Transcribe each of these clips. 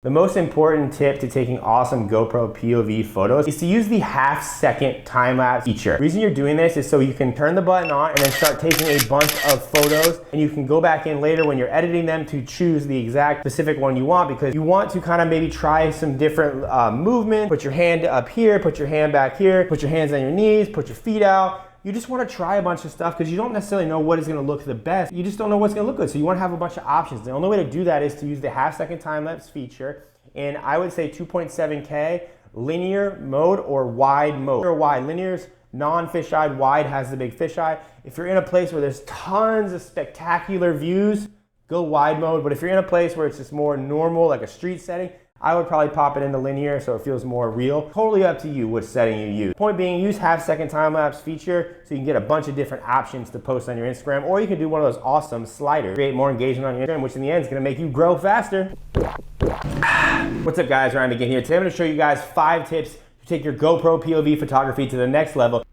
The most important tip to taking awesome GoPro POV photos is to use the half-second time-lapse feature. The reason you're doing this is so you can turn the button on and then start taking a bunch of photos, and you can go back in later when you're editing them to choose the exact specific one you want, because you want to kind of maybe try some different movement. Put your hand up here, put your hand back here, put your hands on your knees, put your feet out. You just want to try a bunch of stuff because you don't necessarily know what is going to look the best. You just don't know what's going to look good. So you want to have a bunch of options. The only way to do that is to use the half-second time-lapse feature. And I would say 2.7K linear mode or wide mode. Or wide. Linear's non-fisheye, wide has the big fisheye. If you're in a place where there's tons of spectacular views, go wide mode. But if you're in a place where it's just more normal, like a street setting, I would probably pop it into linear so it feels more real. Totally up to you which setting you use. Point being, use half-second time-lapse feature so you can get a bunch of different options to post on your Instagram, or you can do one of those awesome sliders. Create more engagement on your Instagram, which in the end is gonna make you grow faster. What's up guys, Ryan again here. Today I'm gonna show you guys 5 tips to take your GoPro POV photography to the next level.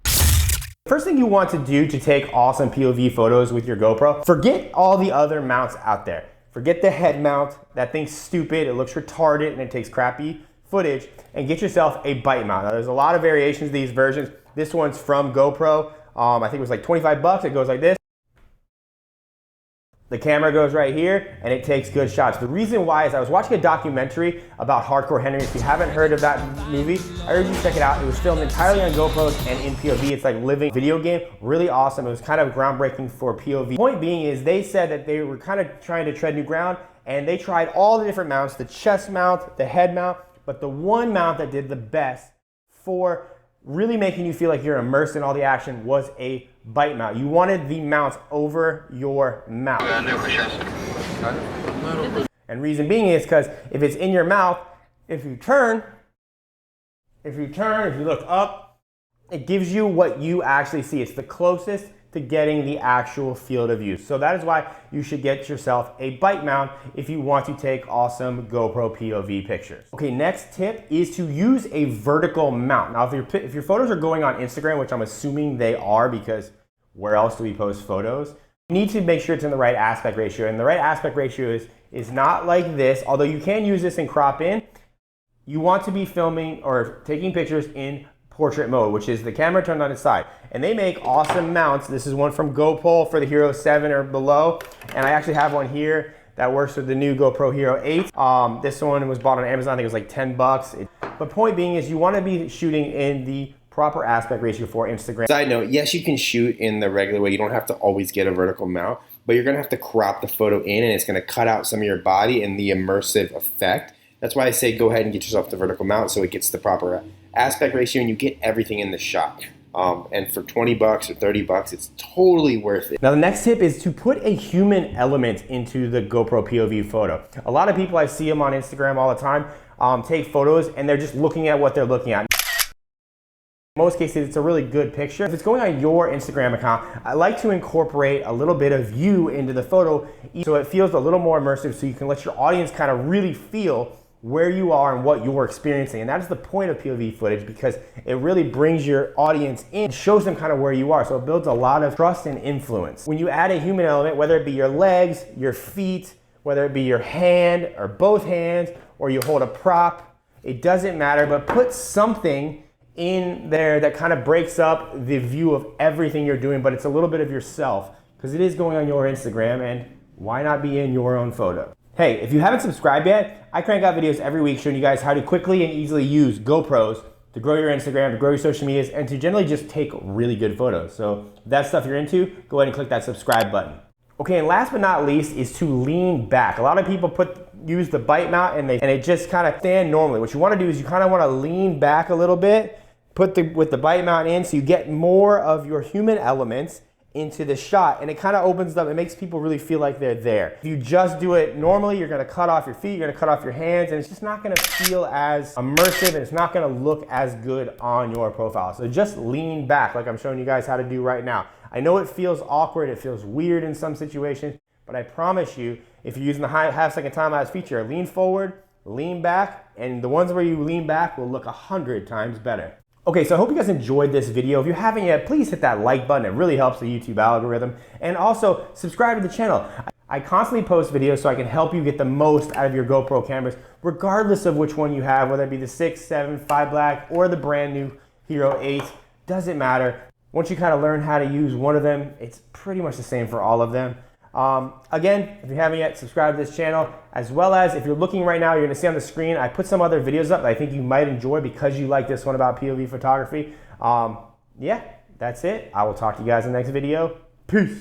First thing you want to do to take awesome POV photos with your GoPro, forget all the other mounts out there. Forget the head mount. That thing's stupid, it looks retarded, and it takes crappy footage, and get yourself a bite mount. Now there's a lot of variations of these versions. This one's from GoPro. I think it was like 25 bucks. It goes like this. The camera goes right here and it takes good shots. The reason why is I was watching a documentary about Hardcore Henry. If you haven't heard of that movie, I urge you to check it out. It was filmed entirely on GoPros and in POV. It's like living video game, really awesome. It was kind of groundbreaking for POV. Point being is they said that they were kind of trying to tread new ground, and they tried all the different mounts, the chest mount, the head mount, but the one mount that did the best for really making you feel like you're immersed in all the action was a bite mount. You wanted the mounts over your mouth. And reason being is because if it's in your mouth, if you look up, it gives you what you actually see. It's the closest to getting the actual field of view. So that is why you should get yourself a bite mount if you want to take awesome GoPro POV pictures. Okay, next tip is to use a vertical mount. Now, if your photos are going on Instagram, which I'm assuming they are because where else do we post photos? You need to make sure it's in the right aspect ratio. And the right aspect ratio is not like this, although you can use this in crop in. You want to be filming or taking pictures in portrait mode, which is the camera turned on its side. And they make awesome mounts. This is one from GoPro for the Hero 7 or below. And I actually have one here that works with the new GoPro Hero 8. This one was bought on Amazon, I think it was like 10 bucks. But point being is you want to be shooting in the proper aspect ratio for Instagram. Side note, yes, you can shoot in the regular way. You don't have to always get a vertical mount, but you're gonna have to crop the photo in, and it's gonna cut out some of your body and the immersive effect. That's why I say go ahead and get yourself the vertical mount so it gets the proper aspect ratio and you get everything in the shot. And for 20 bucks or 30 bucks, it's totally worth it. Now the next tip is to put a human element into the GoPro POV photo. A lot of people, I see them on Instagram all the time, take photos and they're just looking at what they're looking at. In most cases, it's a really good picture. If it's going on your Instagram account, I like to incorporate a little bit of you into the photo so it feels a little more immersive, so you can let your audience kind of really feel where you are and what you're experiencing. And that is the point of POV footage, because it really brings your audience in, shows them kind of where you are. So it builds a lot of trust and influence. When you add a human element, whether it be your legs, your feet, whether it be your hand or both hands, or you hold a prop, it doesn't matter, but put something in there that kind of breaks up the view of everything you're doing, but it's a little bit of yourself, because it is going on your Instagram, and why not be in your own photo? Hey, if you haven't subscribed yet, I crank out videos every week showing you guys how to quickly and easily use GoPros to grow your Instagram, to grow your social medias, and to generally just take really good photos. So if that's stuff you're into, go ahead and click that subscribe button. Okay, and last but not least is to lean back. A lot of people use the bite mount and it just kind of stand normally. What you want to do is you kind of want to lean back a little bit, with the bite mount in, so you get more of your human elements into the shot, and it kind of opens up, it makes people really feel like they're there. If you just do it normally, you're gonna cut off your feet, you're gonna cut off your hands, and it's just not gonna feel as immersive, and it's not gonna look as good on your profile. So just lean back, like I'm showing you guys how to do right now. I know it feels awkward, it feels weird in some situations, but I promise you, if you're using the half-second time-lapse feature, lean forward, lean back, and the ones where you lean back will look 100 times better. Okay, so I hope you guys enjoyed this video. If you haven't yet, please hit that like button. It really helps the YouTube algorithm. And also, subscribe to the channel. I constantly post videos so I can help you get the most out of your GoPro cameras, regardless of which one you have, whether it be the 6, 7, 5 Black, or the brand new Hero 8, doesn't matter. Once you kind of learn how to use one of them, it's pretty much the same for all of them. Again, if you haven't yet, subscribe to this channel, as well as if you're looking right now, you're gonna see on the screen, I put some other videos up that I think you might enjoy because you like this one about POV photography. Yeah, that's it. I will talk to you guys in the next video. Peace.